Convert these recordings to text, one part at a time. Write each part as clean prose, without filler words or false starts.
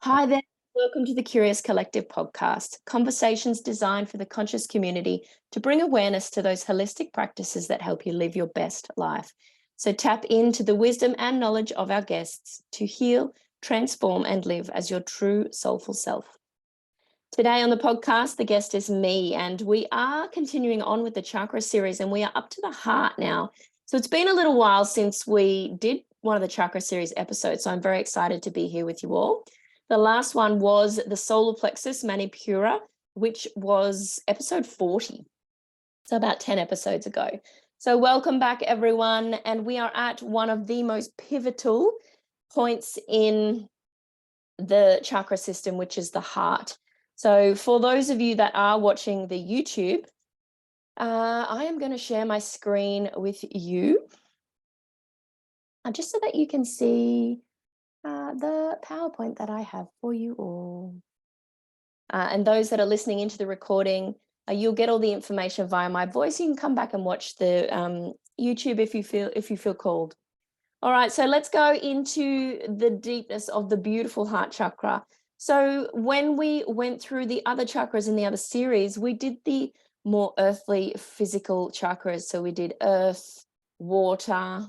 Hi there. Welcome to the Curious Collective podcast, conversations designed for the conscious community to bring awareness to those holistic practices that help you live your best life. So tap into the wisdom and knowledge of our guests to heal, transform, and live as your true soulful self. Today on the podcast, the guest is me, and we are continuing on with the Chakra Series, and we are up to the heart now. So it's been a little while since we did one of the Chakra Series episodes, so I'm very excited to be here with you all. The last one was the solar plexus manipura, which was episode 40. So about 10 episodes ago. So welcome back, everyone. And we are at one of the most pivotal points in the chakra system, which is the heart. So for those of you that are watching the YouTube, I am going to share my screen with you just so that you can see the PowerPoint that I have for you all. And those that are listening into the recording, you'll get all the information via my voice. You can come back and watch the YouTube if you feel called. All right, so let's go into the deepness of the beautiful heart chakra. So when we went through the other chakras in the other series, we did the more earthly physical chakras. So we did earth, water,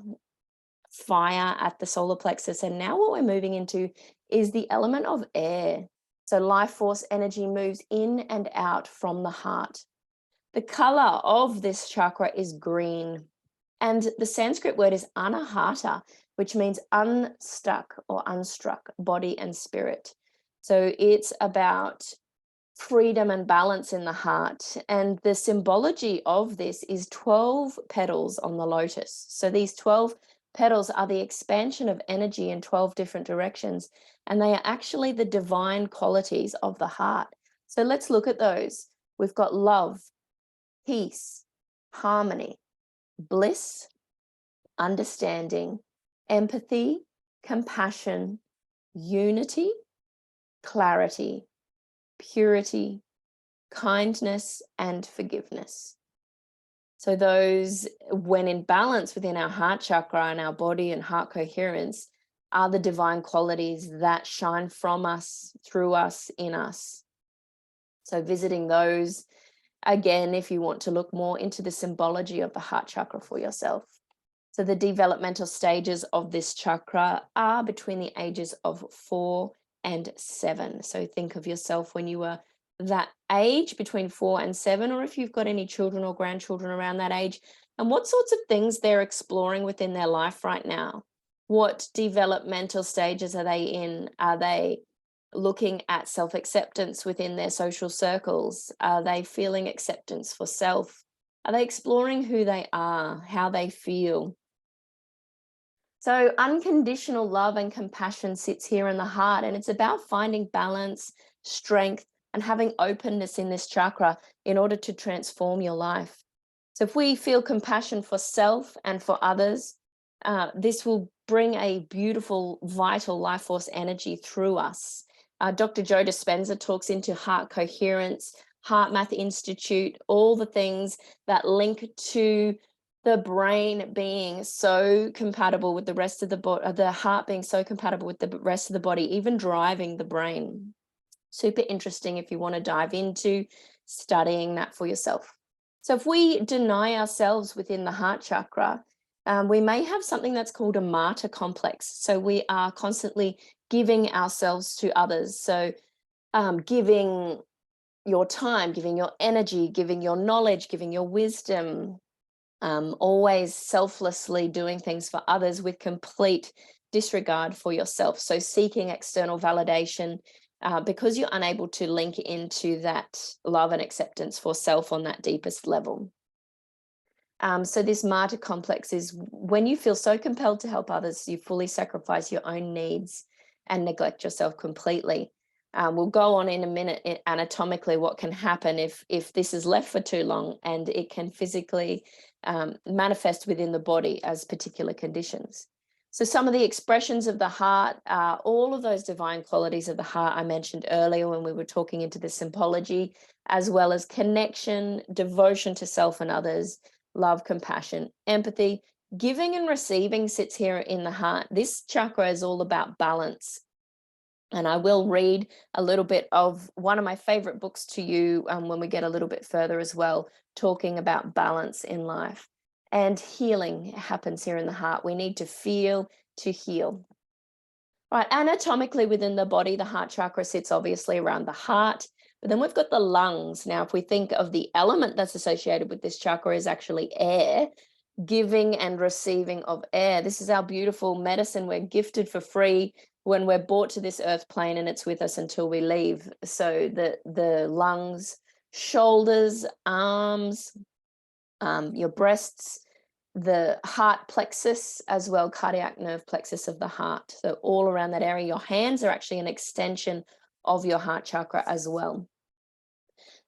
fire at the solar plexus. And now what we're moving into is the element of air. So life force energy moves in and out from the heart. The color of this chakra is green. And the Sanskrit word is Anahata, which means unstuck or unstruck body and spirit. So it's about freedom and balance in the heart. And the symbology of this is 12 petals on the lotus. So these 12 petals are the expansion of energy in 12 different directions, and they are actually the divine qualities of the heart. So let's look at those. We've got love, peace, harmony, bliss, understanding, empathy, compassion, unity, clarity, purity, kindness, and forgiveness. So those, when in balance within our heart chakra and our body and heart coherence, are the divine qualities that shine from us, through us, in us. So visiting those, again, if you want to look more into the symbology of the heart chakra for yourself. So the developmental stages of this chakra are between the ages of 4 and 7. So think of yourself when you were that age between 4 and 7, or if you've got any children or grandchildren around that age, and what sorts of things they're exploring within their life right now. What developmental stages are they in? Are they looking at self-acceptance within their social circles? Are they feeling acceptance for self? Are they exploring who they are, how they feel? So unconditional love and compassion sits here in the heart, and it's about finding balance, strength, and having openness in this chakra in order to transform your life. So if we feel compassion for self and for others, this will bring a beautiful, vital life force energy through us. Dr. Joe Dispenza talks into heart coherence, Heart Math Institute, all the things that link to the brain being so compatible with the rest of the body, the heart being so compatible with the rest of the body, even driving the brain. Super interesting if you want to dive into studying that for yourself. So if we deny ourselves within the heart chakra, we may have something that's called a martyr complex. So we are constantly giving ourselves to others. So giving your time, giving your energy, giving your knowledge, giving your wisdom, always selflessly doing things for others with complete disregard for yourself. So seeking external validation because you're unable to link into that love and acceptance for self on that deepest level. So this martyr complex is when you feel so compelled to help others, you fully sacrifice your own needs and neglect yourself completely. We'll go on in a minute anatomically what can happen if this is left for too long, and it can physically manifest within the body as particular conditions. So some of the expressions of the heart are all of those divine qualities of the heart I mentioned earlier when we were talking into the symbology, as well as connection, devotion to self and others, love, compassion, empathy, giving and receiving sits here in the heart. This chakra is all about balance. And I will read a little bit of one of my favorite books to you when we get a little bit further as well, talking about balance in life. And healing happens here in the heart. We need to feel to heal. Right, anatomically within the body, the heart chakra sits obviously around the heart, but then we've got the lungs. Now, if we think of the element that's associated with this chakra is actually air, giving and receiving of air. This is our beautiful medicine. We're gifted for free when we're brought to this earth plane, and it's with us until we leave. So the lungs, shoulders, arms, your breasts, the heart plexus as well, cardiac nerve plexus of the heart. So all around that area, your hands are actually an extension of your heart chakra as well.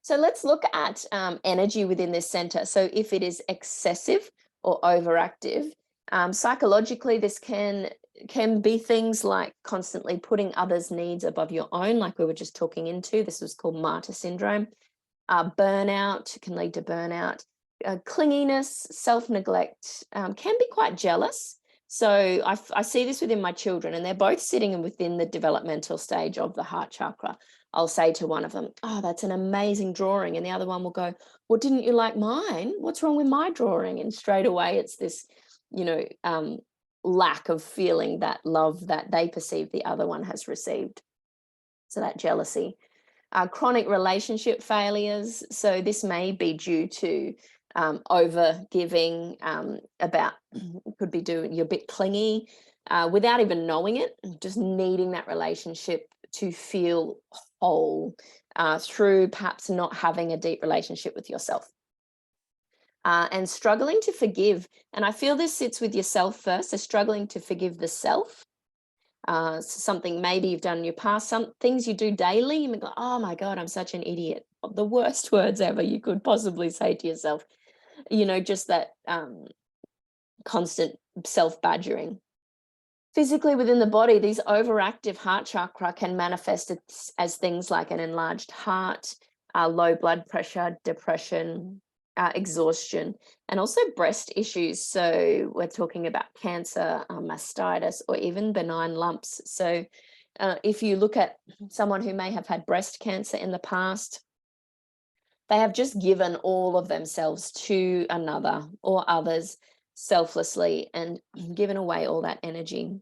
So let's look at energy within this center. So if it is excessive or overactive, psychologically, this can be things like constantly putting others' needs above your own, like we were just talking into. This was called martyr syndrome. Burnout can lead to burnout. Clinginess, self-neglect, can be quite jealous. So I see this within my children, and they're both sitting within the developmental stage of the heart chakra. I'll say to one of them, "Oh, that's an amazing drawing." And the other one will go, "Well, didn't you like mine? What's wrong with my drawing?" And straight away it's this, lack of feeling that love that they perceive the other one has received. So that jealousy. Chronic relationship failures. So this may be due to over giving, could be you're a bit clingy without even knowing it, just needing that relationship to feel whole through perhaps not having a deep relationship with yourself. And struggling to forgive. And I feel this sits with yourself first. So struggling to forgive the self. Something maybe you've done in your past, some things you do daily, you may go, "Oh my God, I'm such an idiot." The worst words ever you could possibly say to yourself, just that constant self-badgering. Physically within the body, these overactive heart chakra can manifest as things like an enlarged heart, low blood pressure, depression, exhaustion, and also breast issues. So we're talking about cancer, mastitis, or even benign lumps. So if you look at someone who may have had breast cancer in the past, they have just given all of themselves to another or others selflessly and given away all that energy.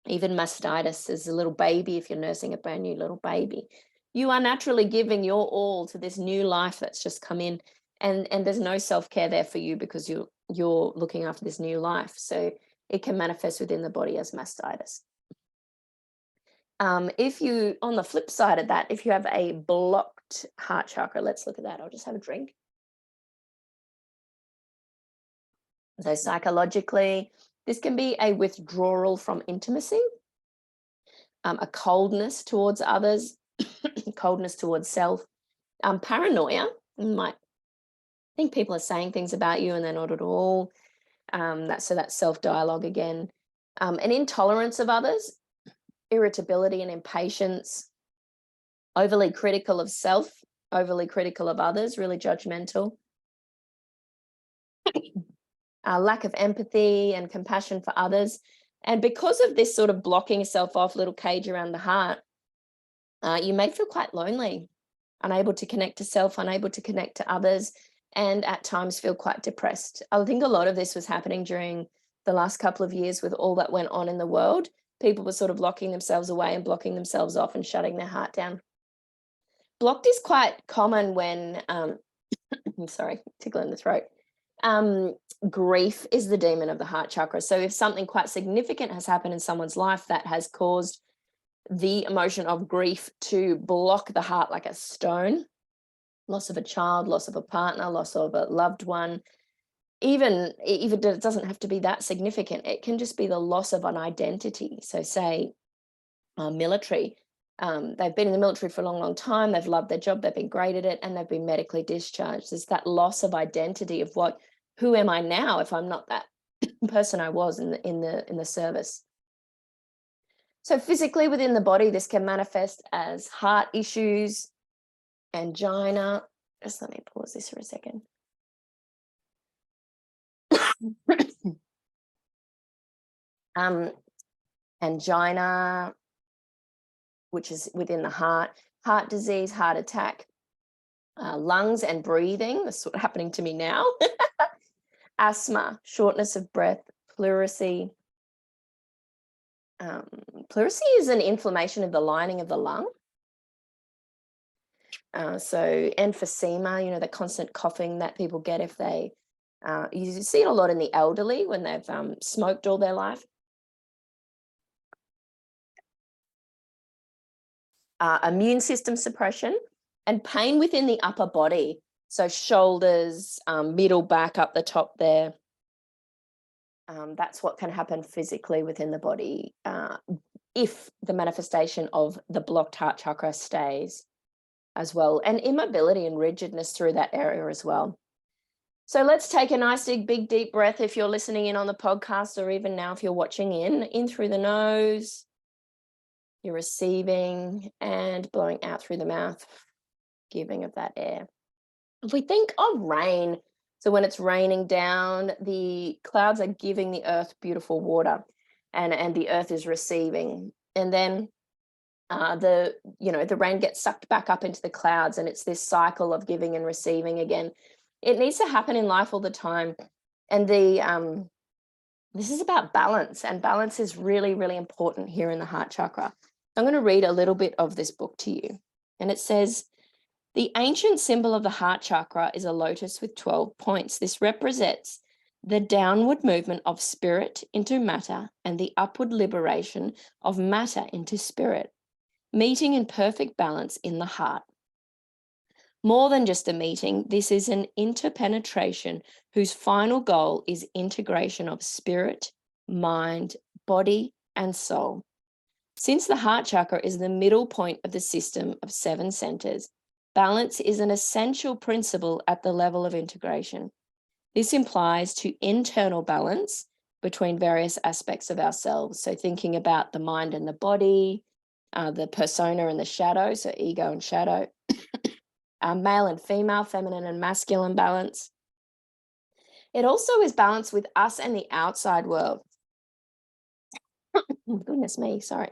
Even mastitis as a little baby, if you're nursing a brand new little baby, you are naturally giving your all to this new life that's just come in, and there's no self-care there for you because you're looking after this new life. So it can manifest within the body as mastitis. If you, on the flip side of that, if you have a blocked heart chakra, let's look at that. I'll just have a drink. So psychologically, this can be a withdrawal from intimacy, a coldness towards others, coldness towards self, paranoia. You might think people are saying things about you and they're not at all. That's self-dialogue again. An intolerance of others, irritability and impatience, overly critical of self, overly critical of others, really judgmental. Lack of empathy and compassion for others. And because of this sort of blocking yourself off, little cage around the heart, you may feel quite lonely, unable to connect to self, unable to connect to others, and at times feel quite depressed. I think a lot of this was happening during the last couple of years with all that went on in the world. People were sort of locking themselves away and blocking themselves off and shutting their heart down. Blocked is quite common when, I'm sorry, tickle in the throat. Grief is the demon of the heart chakra. So if something quite significant has happened in someone's life that has caused the emotion of grief to block the heart like a stone, loss of a child, loss of a partner, loss of a loved one, even it doesn't have to be that significant. It can just be the loss of an identity. So say military, they've been in the military for a long, long time. They've loved their job. They've been great at it, and they've been medically discharged. There's that loss of identity of who am I now if I'm not that person I was in the service. So physically within the body, this can manifest as heart issues, angina. Just let me pause this for a second. Angina, which is within the heart disease, heart attack, lungs and breathing. That's what's happening to me now. Asthma, shortness of breath, pleurisy. Pleurisy is an inflammation of the lining of the lung. So emphysema, the constant coughing that people get if they, you see it a lot in the elderly when they've smoked all their life. Immune system suppression and pain within the upper body. So shoulders, middle back, up the top there. That's what can happen physically within the body if the manifestation of the blocked heart chakra stays as well, and immobility and rigidness through that area as well. So let's take a nice big deep breath if you're listening in on the podcast, or even now if you're watching in through the nose, you're receiving, and blowing out through the mouth, giving of that air. If we think of rain, so when it's raining down, the clouds are giving the earth beautiful water, and the earth is receiving. And then the rain gets sucked back up into the clouds, and it's this cycle of giving and receiving again. It needs to happen in life all the time. And this is about balance, and balance is really, really important here in the heart chakra. I'm going to read a little bit of this book to you. And it says, the ancient symbol of the heart chakra is a lotus with 12 points. This represents the downward movement of spirit into matter and the upward liberation of matter into spirit, meeting in perfect balance in the heart. More than just a meeting, this is an interpenetration whose final goal is integration of spirit, mind, body, and soul. Since the heart chakra is the middle point of the system of 7 centers, balance is an essential principle at the level of integration. This implies to internal balance between various aspects of ourselves. So thinking about the mind and the body, the persona and the shadow, so ego and shadow, male and female, feminine and masculine balance. It also is balance with us and the outside world. Goodness me, sorry.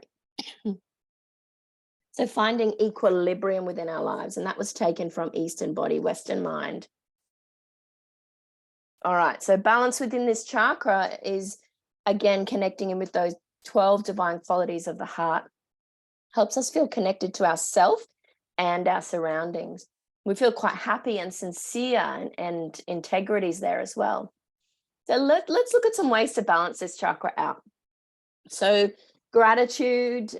So finding equilibrium within our lives, and that was taken from Eastern body, Western mind. All right, so balance within this chakra is, again, connecting in with those 12 divine qualities of the heart. Helps us feel connected to ourself and our surroundings. We feel quite happy and sincere, and integrity is there as well. So let's look at some ways to balance this chakra out. So gratitude,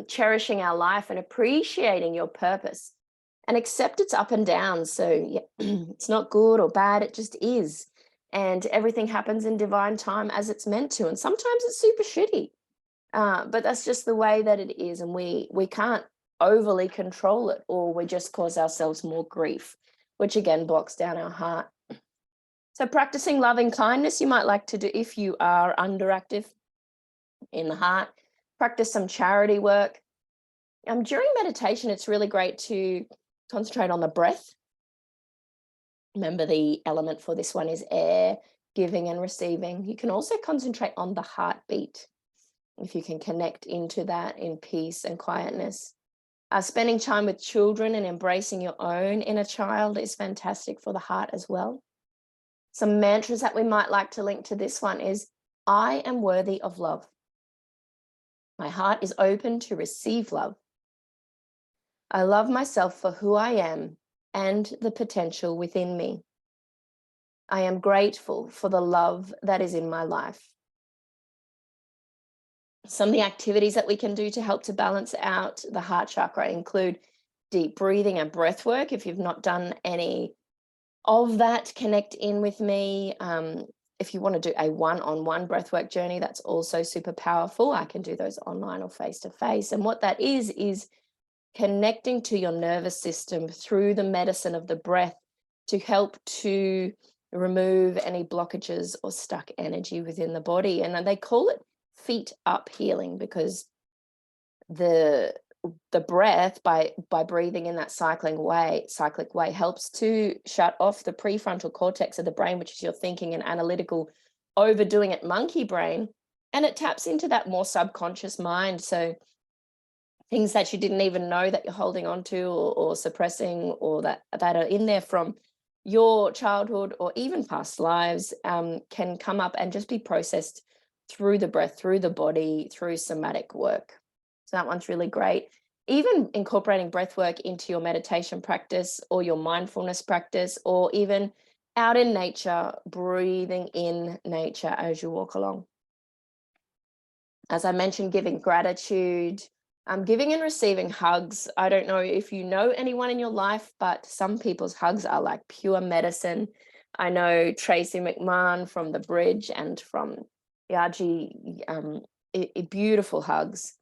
cherishing our life and appreciating your purpose, and accept its up and downs. So yeah, it's not good or bad, it just is. And everything happens in divine time as it's meant to. And sometimes it's super shitty, but that's just the way that it is. And we can't overly control it, or we just cause ourselves more grief, which again blocks down our heart. So practicing loving kindness, you might like to do if you are underactive in the heart. Practice some charity work. During meditation, it's really great to concentrate on the breath. Remember, the element for this one is air, giving and receiving. You can also concentrate on the heartbeat, if you can connect into that in peace and quietness. Spending time with children and embracing your own inner child is fantastic for the heart as well. Some mantras that we might like to link to this one is, I am worthy of love. My heart is open to receive love. I love myself for who I am and the potential within me. I am grateful for the love that is in my life. Some of the activities that we can do to help to balance out the heart chakra include deep breathing and breath work. If you've not done any of that, connect in with me. If you want to do a one-on-one breathwork journey, that's also super powerful. I can do those online or face-to-face. And what that is connecting to your nervous system through the medicine of the breath to help to remove any blockages or stuck energy within the body. And they call it feet up healing, because the breath, by breathing in that cyclic way helps to shut off the prefrontal cortex of the brain, which is your thinking and analytical, overdoing it monkey brain, and it taps into that more subconscious mind. So things that you didn't even know that you're holding on to or suppressing, or that are in there from your childhood or even past lives, can come up and just be processed through the breath, through the body, through somatic work. So that one's really great. Even incorporating breath work into your meditation practice or your mindfulness practice, or even out in nature, breathing in nature as you walk along. As I mentioned, giving gratitude, giving and receiving hugs. I don't know if you know anyone in your life, but some people's hugs are like pure medicine. I know Tracy McMahon from The Bridge and from Yaji, beautiful hugs.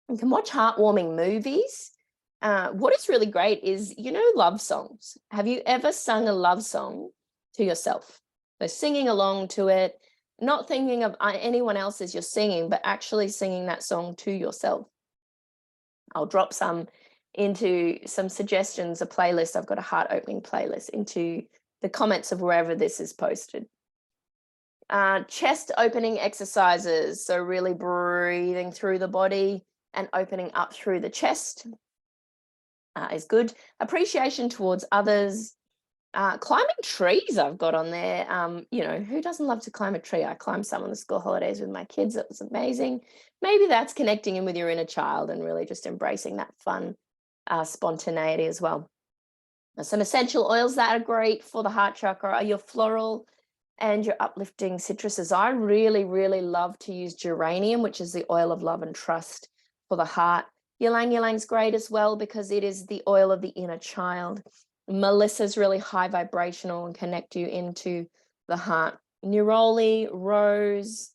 You can watch heartwarming movies. What is really great is, love songs. Have you ever sung a love song to yourself? So singing along to it, not thinking of anyone else as you're singing, but actually singing that song to yourself. I'll drop some into some suggestions, a playlist. I've got a heart opening playlist into the comments of wherever this is posted. Chest opening exercises. So really breathing through the body and opening up through the chest is good. Appreciation towards others. Climbing trees I've got on there. Who doesn't love to climb a tree? I climbed some on the school holidays with my kids. It was amazing. Maybe that's connecting in with your inner child and really just embracing that fun spontaneity as well. Now, some essential oils that are great for the heart chakra are your floral and your uplifting citruses. I really, really love to use geranium, which is the oil of love and trust, for the heart. Ylang ylang's great as well because it is the oil of the inner child. Melissa's really high vibrational and connect you into the heart. Neroli, rose,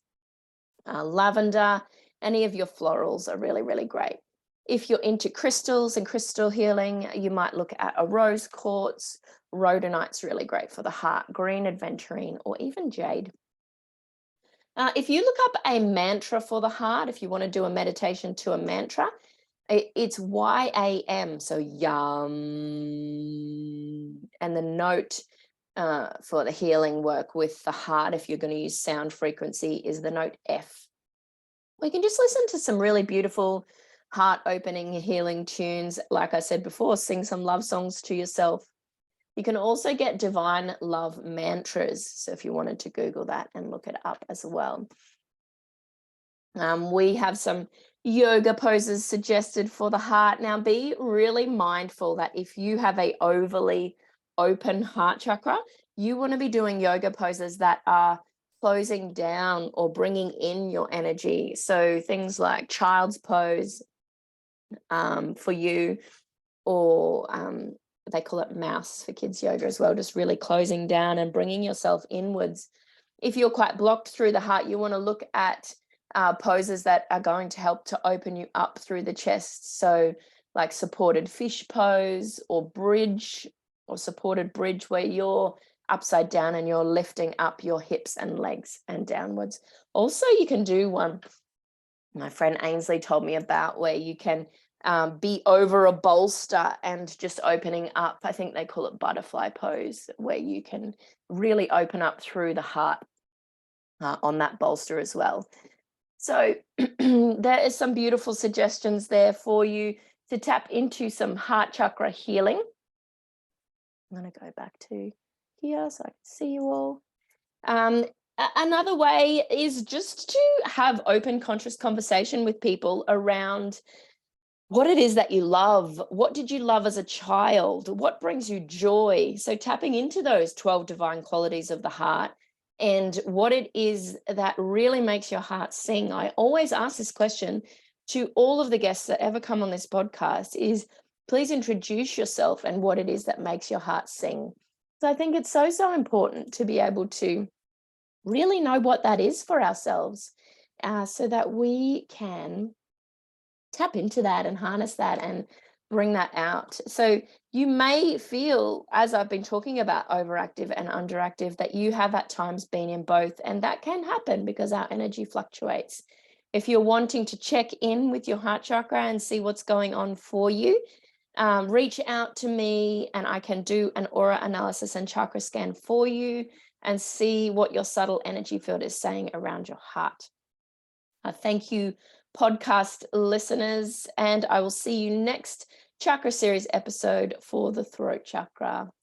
lavender, any of your florals are really, really great. If you're into crystals and crystal healing, you might look at a rose quartz. Rhodonite's really great for the heart, green aventurine, or even jade. If you look up a mantra for the heart, if you want to do a meditation to a mantra, it's YAM, so yum. And the note for the healing work with the heart, if you're going to use sound frequency, is the note F. We can just listen to some really beautiful heart opening healing tunes. Like I said before, sing some love songs to yourself. You can also get divine love mantras. So if you wanted to Google that and look it up as well. We have some yoga poses suggested for the heart. Now, be really mindful that if you have a overly open heart chakra, you want to be doing yoga poses that are closing down or bringing in your energy. So things like child's pose for you, or they call it mouse for kids yoga as well, just really closing down and bringing yourself inwards. If you're quite blocked through the heart, you want to look at poses that are going to help to open you up through the chest. So like supported fish pose, or bridge, or supported bridge, where you're upside down and you're lifting up your hips and legs and downwards. Also, you can do one my friend Ainsley told me about, where you can be over a bolster and just opening up. I think they call it butterfly pose, where you can really open up through the heart on that bolster as well. So there is some beautiful suggestions there for you to tap into some heart chakra healing. I'm going to go back to here so I can see you all. Another way is just to have open, conscious conversation with people around what it is that you love. What did you love as a child? What brings you joy? So tapping into those 12 divine qualities of the heart and what it is that really makes your heart sing. I always ask this question to all of the guests that ever come on this podcast is, please introduce yourself and what it is that makes your heart sing. So I think it's so important to be able to really know what that is for ourselves, so that we can tap into that and harness that and bring that out. So you may feel, as I've been talking about overactive and underactive, that you have at times been in both, and that can happen because our energy fluctuates. If you're wanting to check in with your heart chakra and see what's going on for you, reach out to me and I can do an aura analysis and chakra scan for you and see what your subtle energy field is saying around your heart. Thank you podcast listeners, and I will see you next Chakra Series episode for the throat chakra.